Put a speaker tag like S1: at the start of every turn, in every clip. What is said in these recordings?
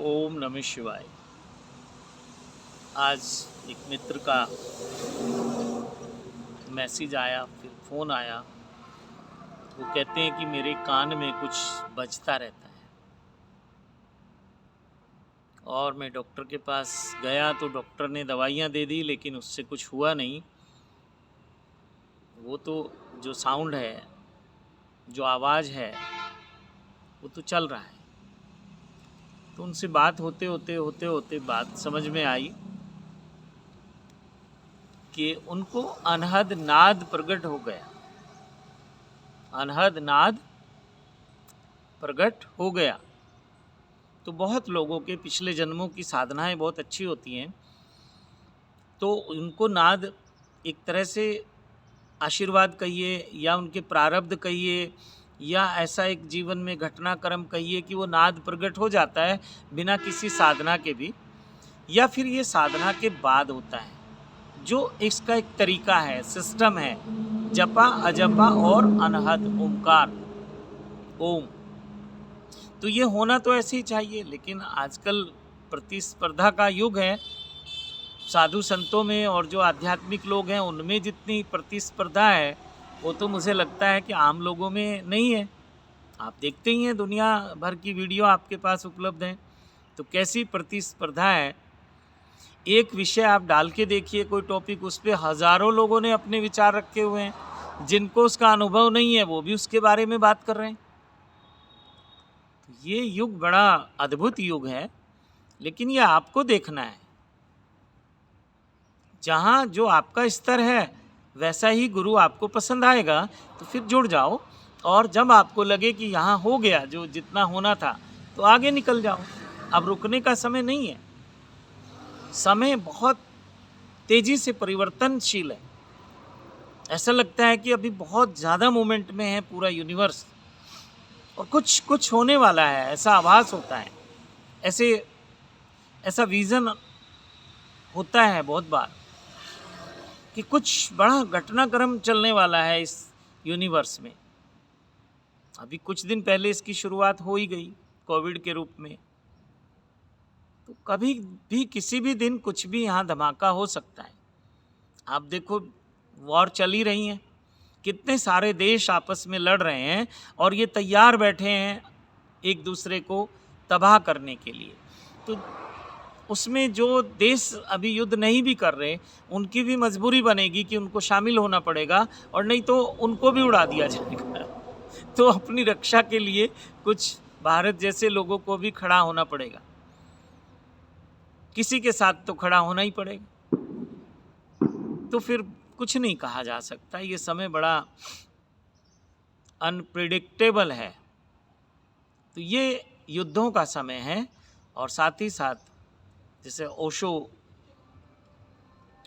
S1: ओम नमः शिवाय। आज एक मित्र का मैसेज आया, फिर फ़ोन आया। वो कहते हैं कि मेरे कान में कुछ बजता रहता है और मैं डॉक्टर के पास गया तो डॉक्टर ने दवाइयाँ दे दी, लेकिन उससे कुछ हुआ नहीं। वो तो जो साउंड है, जो आवाज़ है, वो तो चल रहा है। तो उनसे बात होते बात समझ में आई कि उनको अनहद नाद प्रकट हो गया। अनहद नाद प्रकट हो गया। तो बहुत लोगों के पिछले जन्मों की साधनाएं बहुत अच्छी होती हैं, तो उनको नाद एक तरह से आशीर्वाद कहिए या उनके प्रारब्ध कहिए या ऐसा एक जीवन में घटनाक्रम कहिए कि वो नाद प्रकट हो जाता है बिना किसी साधना के भी, या फिर ये साधना के बाद होता है। जो इसका एक तरीका है, सिस्टम है, जपा अजपा और अनहद ओमकार, ओम। तो ये होना तो ऐसे ही चाहिए, लेकिन आजकल प्रतिस्पर्धा का युग है। साधु संतों में और जो आध्यात्मिक लोग हैं उनमें जितनी प्रतिस्पर्धा है, वो तो मुझे लगता है कि आम लोगों में नहीं है। आप देखते ही हैं, दुनिया भर की वीडियो आपके पास उपलब्ध हैं, तो कैसी प्रतिस्पर्धा है। एक विषय आप डाल के देखिए, कोई टॉपिक, उस पर हज़ारों लोगों ने अपने विचार रखे हुए हैं। जिनको उसका अनुभव नहीं है वो भी उसके बारे में बात कर रहे हैं। ये युग बड़ा अद्भुत युग है, लेकिन ये आपको देखना है। जहाँ जो आपका स्तर है वैसा ही गुरु आपको पसंद आएगा, तो फिर जुड़ जाओ। और जब आपको लगे कि यहाँ हो गया जो जितना होना था, तो आगे निकल जाओ। अब रुकने का समय नहीं है। समय बहुत तेजी से परिवर्तनशील है। ऐसा लगता है कि अभी बहुत ज़्यादा मूवमेंट में है पूरा यूनिवर्स, और कुछ होने वाला है, ऐसा आभास होता है। ऐसा विज़न होता है बहुत बार कि कुछ बड़ा घटनाक्रम चलने वाला है इस यूनिवर्स में। अभी कुछ दिन पहले इसकी शुरुआत हो ही गई कोविड के रूप में। तो कभी भी किसी भी दिन कुछ भी यहाँ धमाका हो सकता है। आप देखो, वॉर चल ही रही हैं, कितने सारे देश आपस में लड़ रहे हैं और ये तैयार बैठे हैं एक दूसरे को तबाह करने के लिए। तो उसमें जो देश अभी युद्ध नहीं भी कर रहे, उनकी भी मजबूरी बनेगी कि उनको शामिल होना पड़ेगा, और नहीं तो उनको भी उड़ा दिया जाएगा। तो अपनी रक्षा के लिए कुछ भारत जैसे लोगों को भी खड़ा होना पड़ेगा। किसी के साथ तो खड़ा होना ही पड़ेगा। तो फिर कुछ नहीं कहा जा सकता। ये समय बड़ा अनप्रिडिक्टेबल है। तो ये युद्धों का समय है। और साथ ही साथ जैसे ओशो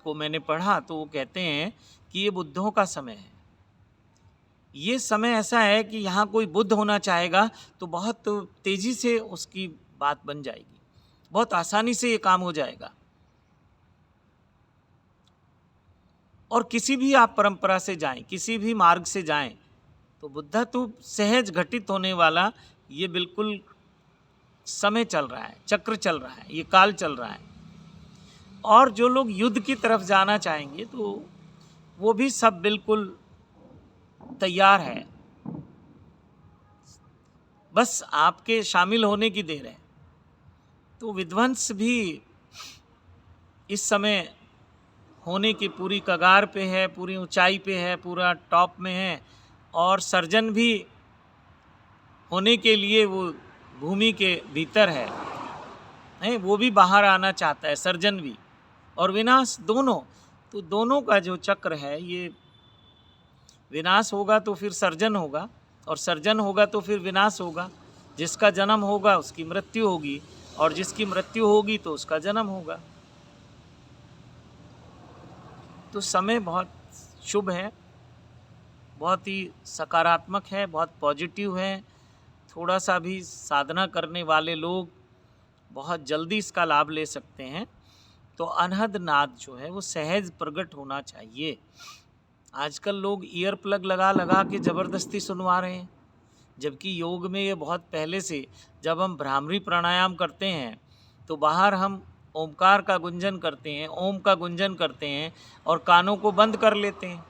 S1: को मैंने पढ़ा, तो वो कहते हैं कि ये बुद्धों का समय है। ये समय ऐसा है कि यहाँ कोई बुद्ध होना चाहेगा तो बहुत तेज़ी से उसकी बात बन जाएगी, बहुत आसानी से ये काम हो जाएगा। और किसी भी आप परंपरा से जाएं, किसी भी मार्ग से जाएं, तो बुद्धत्व सहज घटित होने वाला ये बिल्कुल समय चल रहा है, चक्र चल रहा है, ये काल चल रहा है। और जो लोग युद्ध की तरफ जाना चाहेंगे तो वो भी सब बिल्कुल तैयार है, बस आपके शामिल होने की देर है। तो विध्वंस भी इस समय होने की पूरी कगार पे है, पूरी ऊंचाई पे है, पूरा टॉप में है। और सर्जन भी होने के लिए वो भूमि के भीतर है, वो भी बाहर आना चाहता है, सर्जन भी और विनाश दोनों। तो दोनों का जो चक्र है, ये विनाश होगा तो फिर सर्जन होगा, और सर्जन होगा तो फिर विनाश होगा। जिसका जन्म होगा उसकी मृत्यु होगी, और जिसकी मृत्यु होगी तो उसका जन्म होगा। तो समय बहुत शुभ है, बहुत ही सकारात्मक है, बहुत पॉजिटिव है। थोड़ा सा भी साधना करने वाले लोग बहुत जल्दी इसका लाभ ले सकते हैं। तो अनहद नाद जो है वो सहज प्रकट होना चाहिए। आजकल लोग ईयर प्लग लगा लगा के ज़बरदस्ती सुनवा रहे हैं, जबकि योग में ये बहुत पहले से, जब हम भ्रामरी प्राणायाम करते हैं तो बाहर हम ओमकार का गुंजन करते हैं, ओम का गुंजन करते हैं और कानों को बंद कर लेते हैं।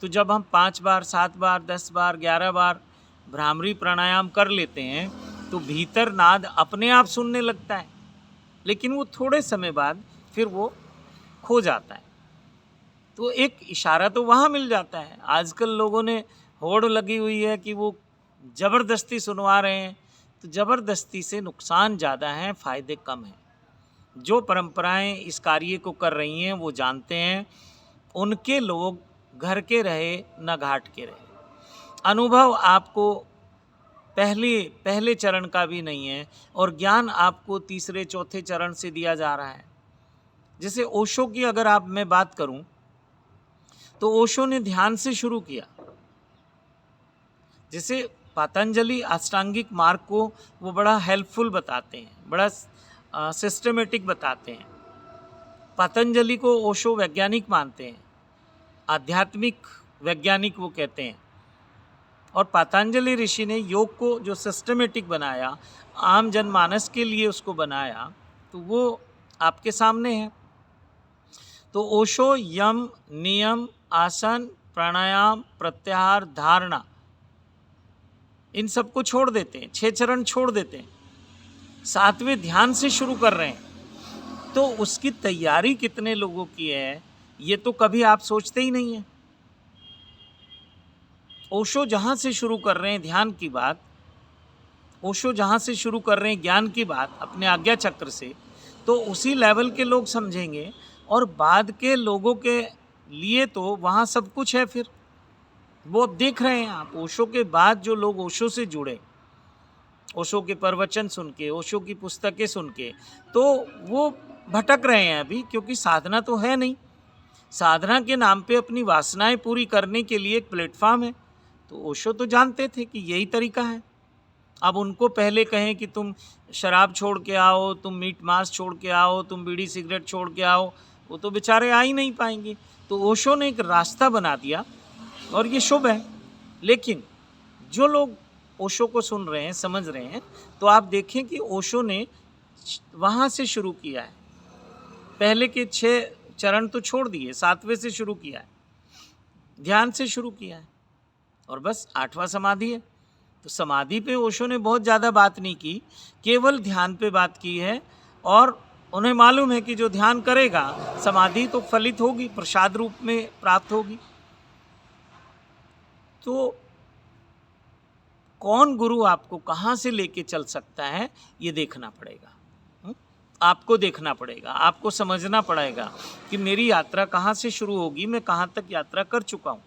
S1: तो जब हम 5 बार, 7 बार, 10 बार, 11 बार भ्रामरी प्राणायाम कर लेते हैं तो भीतर नाद अपने आप सुनने लगता है, लेकिन वो थोड़े समय बाद फिर वो खो जाता है। तो एक इशारा तो वहाँ मिल जाता है। आजकल लोगों ने होड़ लगी हुई है कि वो ज़बरदस्ती सुनवा रहे हैं, तो ज़बरदस्ती से नुकसान ज़्यादा है, फ़ायदे कम हैं। जो परंपराएं इस कार्य को कर रही हैं वो जानते हैं, उनके लोग घर के रहे न घाट के रहे। अनुभव आपको पहले चरण का भी नहीं है और ज्ञान आपको तीसरे चौथे चरण से दिया जा रहा है। जैसे ओशो की अगर मैं बात करूं तो ओशो ने ध्यान से शुरू किया। जैसे पतंजलि अष्टांगिक मार्ग को वो बड़ा हेल्पफुल बताते हैं, बड़ा सिस्टमेटिक बताते हैं। पतंजलि को ओशो वैज्ञानिक मानते हैं, आध्यात्मिक वैज्ञानिक वो कहते हैं। और पतंजलि ऋषि ने योग को जो सिस्टमेटिक बनाया, आम जनमानस के लिए उसको बनाया, तो वो आपके सामने है। तो ओशो यम, नियम, आसन, प्राणायाम, प्रत्याहार, धारणा, इन सबको छोड़ देते हैं, 6 चरण छोड़ देते हैं, 7वें ध्यान से शुरू कर रहे हैं। तो उसकी तैयारी कितने लोगों की है ये तो कभी आप सोचते ही नहीं है। ओशो जहाँ से शुरू कर रहे हैं ध्यान की बात, ओशो जहाँ से शुरू कर रहे हैं ज्ञान की बात अपने आज्ञा चक्र से, तो उसी लेवल के लोग समझेंगे। और बाद के लोगों के लिए तो वहाँ सब कुछ है। फिर वो अब देख रहे हैं आप, ओशो के बाद जो लोग ओशो से जुड़े, ओशो के प्रवचन सुन के, ओशो की पुस्तकें सुन के, तो वो भटक रहे हैं अभी, क्योंकि साधना तो है नहीं। साधना के नाम पे अपनी वासनाएं पूरी करने के लिए एक प्लेटफॉर्म है। तो ओशो तो जानते थे कि यही तरीका है। अब उनको पहले कहें कि तुम शराब छोड़ के आओ, तुम मीट मांस छोड़ के आओ, तुम बीड़ी सिगरेट छोड़ के आओ, वो तो बेचारे आ ही नहीं पाएंगे। तो ओशो ने एक रास्ता बना दिया और ये शुभ है। लेकिन जो लोग ओशो को सुन रहे हैं, समझ रहे हैं, तो आप देखें कि ओशो ने वहाँ से शुरू किया है। पहले के 6 चरण तो छोड़ दिए, 7वें से शुरू किया है, ध्यान से शुरू किया है, और बस 8वां समाधि है। तो समाधि पे ओशो ने बहुत ज़्यादा बात नहीं की, केवल ध्यान पे बात की है। और उन्हें मालूम है कि जो ध्यान करेगा समाधि तो फलित होगी, प्रसाद रूप में प्राप्त होगी। तो कौन गुरु आपको कहाँ से लेके चल सकता है ये देखना पड़ेगा। आपको देखना पड़ेगा, आपको समझना पड़ेगा कि मेरी यात्रा कहाँ से शुरू होगी, मैं कहाँ तक यात्रा कर चुका हूँ।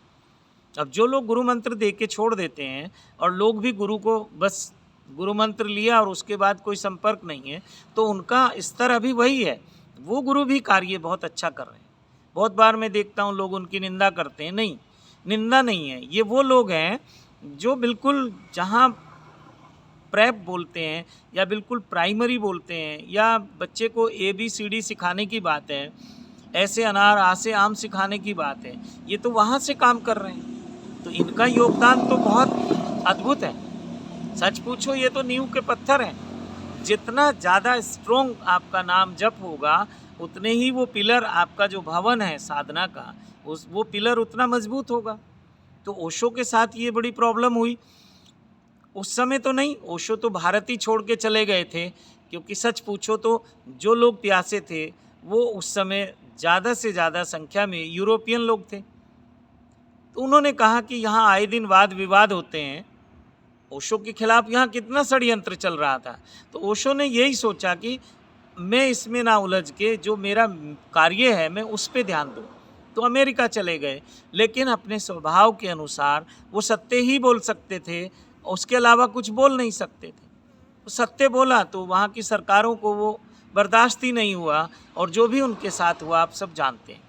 S1: अब जो लोग गुरु मंत्र दे के छोड़ देते हैं और लोग भी गुरु को बस गुरु मंत्र लिया और उसके बाद कोई संपर्क नहीं है, तो उनका स्तर अभी वही है। वो गुरु भी कार्य बहुत अच्छा कर रहे हैं। बहुत बार मैं देखता हूँ लोग उनकी निंदा करते हैं। नहीं, निंदा नहीं है, ये वो लोग हैं जो बिल्कुल जहाँ प्रेप बोलते हैं या बिल्कुल प्राइमरी बोलते हैं, या बच्चे को ABCD सिखाने की बात है, ऐसे अनार आसे आम सिखाने की बात है, ये तो वहाँ से काम कर रहे हैं। तो इनका योगदान तो बहुत अद्भुत है। सच पूछो ये तो नींव के पत्थर हैं। जितना ज़्यादा स्ट्रोंग आपका नाम जप होगा, उतने ही वो पिलर, आपका जो भवन है साधना का, वो पिलर उतना मजबूत होगा। तो ओशो के साथ ये बड़ी प्रॉब्लम हुई। उस समय तो नहीं, ओशो तो भारत ही छोड़ के चले गए थे, क्योंकि सच पूछो तो जो लोग प्यासे थे वो उस समय ज़्यादा से ज़्यादा संख्या में यूरोपियन लोग थे। तो उन्होंने कहा कि यहाँ आए दिन वाद विवाद होते हैं। ओशो के खिलाफ यहाँ कितना षड्यंत्र चल रहा था। तो ओशो ने यही सोचा कि मैं इसमें ना उलझ के जो मेरा कार्य है मैं उस पर ध्यान दूँ। तो अमेरिका चले गए, लेकिन अपने स्वभाव के अनुसार वो सत्य ही बोल सकते थे, उसके अलावा कुछ बोल नहीं सकते थे। तो सत्य बोला तो वहाँ की सरकारों को वो बर्दाश्त ही नहीं हुआ, और जो भी उनके साथ हुआ आप सब जानते हैं।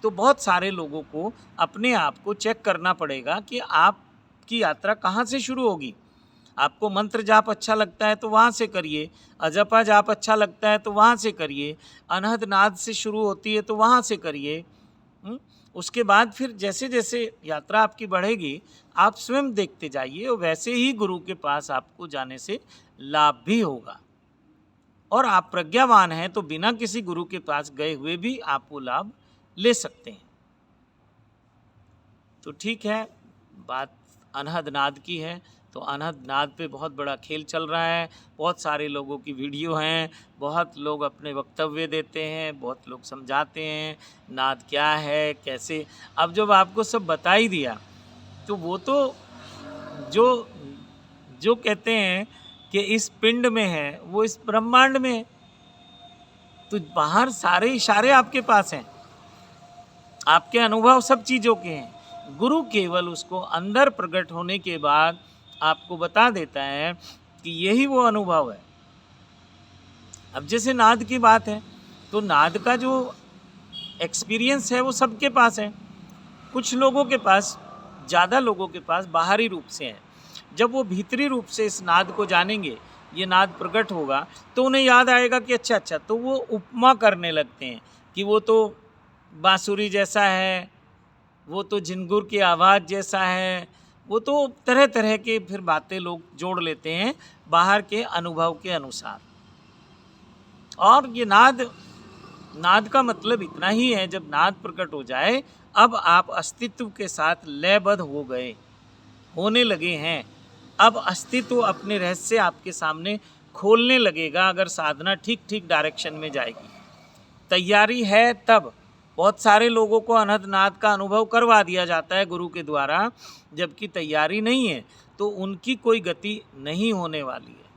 S1: तो बहुत सारे लोगों को अपने आप को चेक करना पड़ेगा कि आपकी यात्रा कहाँ से शुरू होगी। आपको मंत्र जाप अच्छा लगता है तो वहाँ से करिए, अजपा जाप अच्छा लगता है तो वहाँ से करिए, अनहद नाद से शुरू होती है तो वहाँ से करिए। उसके बाद फिर जैसे जैसे यात्रा आपकी बढ़ेगी आप स्वयं देखते जाइए, और वैसे ही गुरु के पास आपको जाने से लाभ भी होगा। और आप प्रज्ञावान हैं तो बिना किसी गुरु के पास गए हुए भी आप वो लाभ ले सकते हैं। तो ठीक है, बात अनहद नाद की है, तो अनहद नाद पे बहुत बड़ा खेल चल रहा है। बहुत सारे लोगों की वीडियो हैं, बहुत लोग अपने वक्तव्य देते हैं, बहुत लोग समझाते हैं नाद क्या है कैसे। अब जब आपको सब बता ही दिया तो वो तो जो जो कहते हैं कि इस पिंड में है वो इस ब्रह्मांड में है, तो बाहर सारे इशारे आपके पास हैं, आपके अनुभव सब चीज़ों के हैं। गुरु केवल उसको अंदर प्रकट होने के बाद आपको बता देता है कि यही वो अनुभव है। अब जैसे नाद की बात है, तो नाद का जो एक्सपीरियंस है वो सबके पास है। कुछ लोगों के पास, ज़्यादा लोगों के पास बाहरी रूप से है। जब वो भीतरी रूप से इस नाद को जानेंगे, ये नाद प्रकट होगा, तो उन्हें याद आएगा कि अच्छा, तो वो उपमा करने लगते हैं कि वो तो बांसुरी जैसा है, वो तो झिंगुर की आवाज़ जैसा है, वो तो तरह तरह के फिर बातें लोग जोड़ लेते हैं बाहर के अनुभव के अनुसार। और ये नाद का मतलब इतना ही है, जब नाद प्रकट हो जाए, अब आप अस्तित्व के साथ लयबद्ध हो गए, होने लगे हैं। अब अस्तित्व अपने रहस्य आपके सामने खोलने लगेगा अगर साधना ठीक डायरेक्शन में जाएगी। तैयारी है तब। बहुत सारे लोगों को अनहद नाद का अनुभव करवा दिया जाता है गुरु के द्वारा, जबकि तैयारी नहीं है तो उनकी कोई गति नहीं होने वाली है।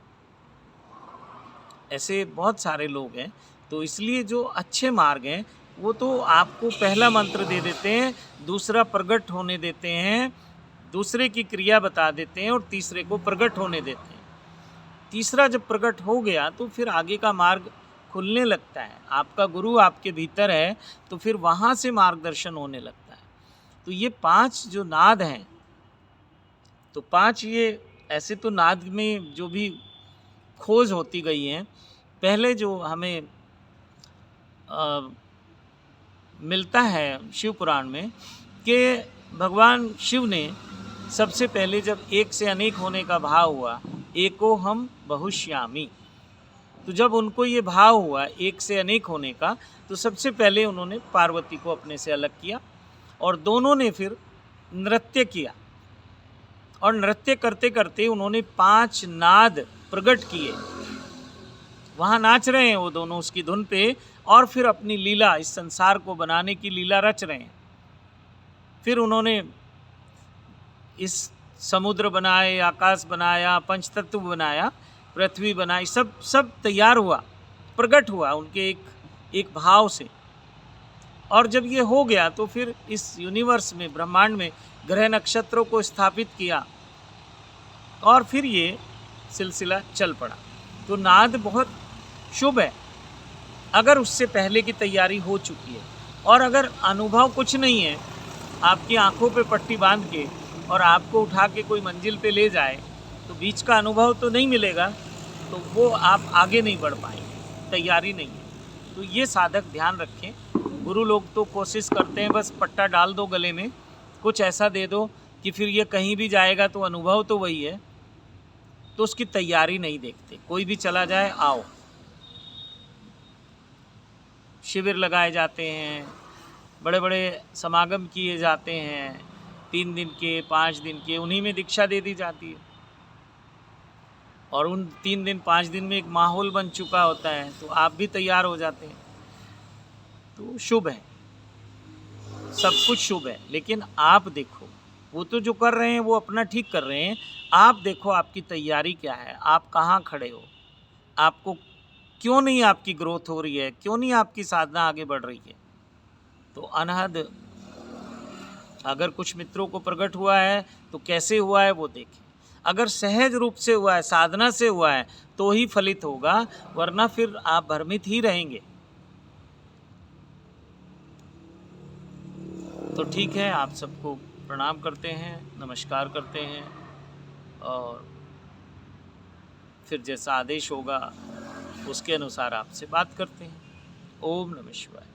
S1: ऐसे बहुत सारे लोग हैं, तो इसलिए जो अच्छे मार्ग हैं वो तो आपको पहला मंत्र दे देते हैं, दूसरा प्रकट होने देते हैं, दूसरे की क्रिया बता देते हैं और तीसरे को प्रकट होने देते हैं। तीसरा जब प्रकट हो गया तो फिर आगे का मार्ग खुलने लगता है। आपका गुरु आपके भीतर है तो फिर वहाँ से मार्गदर्शन होने लगता है। तो ये 5 जो नाद हैं, तो 5 ये ऐसे तो नाद में जो भी खोज होती गई हैं, पहले जो हमें मिलता है शिव पुराण में कि भगवान शिव ने सबसे पहले जब एक से अनेक होने का भाव हुआ, एको हम बहुश्यामी, तो जब उनको ये भाव हुआ एक से अनेक होने का, तो सबसे पहले उन्होंने पार्वती को अपने से अलग किया और दोनों ने फिर नृत्य किया। और नृत्य करते करते उन्होंने 5 नाद प्रकट किए। वहाँ नाच रहे हैं वो दोनों उसकी धुन पे, और फिर अपनी लीला, इस संसार को बनाने की लीला रच रहे हैं। फिर उन्होंने इस समुद्र बनाए, आकाश बनाया, पंचतत्व बनाया, पृथ्वी बनाई, सब तैयार हुआ, प्रकट हुआ उनके एक भाव से। और जब ये हो गया तो फिर इस यूनिवर्स में, ब्रह्मांड में ग्रह नक्षत्रों को स्थापित किया और फिर ये सिलसिला चल पड़ा। तो नाद बहुत शुभ है अगर उससे पहले की तैयारी हो चुकी है। और अगर अनुभव कुछ नहीं है, आपकी आंखों पे पट्टी बांध के और आपको उठा के कोई मंजिल पे ले जाए, तो बीच का अनुभव तो नहीं मिलेगा, तो वो आप आगे नहीं बढ़ पाएंगे, तैयारी नहीं है। तो ये साधक ध्यान रखें। गुरु लोग तो कोशिश करते हैं बस पट्टा डाल दो गले में, कुछ ऐसा दे दो कि फिर ये कहीं भी जाएगा तो अनुभव तो वही है, तो उसकी तैयारी नहीं देखते। कोई भी चला जाए, आओ, शिविर लगाए जाते हैं, बड़े बड़े समागम किए जाते हैं, 3 दिन के, 5 दिन के, उन्हीं में दीक्षा दे दी जाती है। और उन 3 दिन 5 दिन में एक माहौल बन चुका होता है, तो आप भी तैयार हो जाते हैं। तो शुभ है, सब कुछ शुभ है। लेकिन आप देखो, वो तो जो कर रहे हैं वो अपना ठीक कर रहे हैं, आप देखो आपकी तैयारी क्या है, आप कहाँ खड़े हो, आपको क्यों नहीं आपकी ग्रोथ हो रही है, क्यों नहीं आपकी साधना आगे बढ़ रही है। तो अनहद अगर कुछ मित्रों को प्रकट हुआ है तो कैसे हुआ है वो देखें। अगर सहज रूप से हुआ है, साधना से हुआ है, तो ही फलित होगा, वरना फिर आप भ्रमित ही रहेंगे। तो ठीक है, आप सबको प्रणाम करते हैं, नमस्कार करते हैं, और फिर जैसा आदेश होगा उसके अनुसार आपसे बात करते हैं। ओम नमः शिवाय।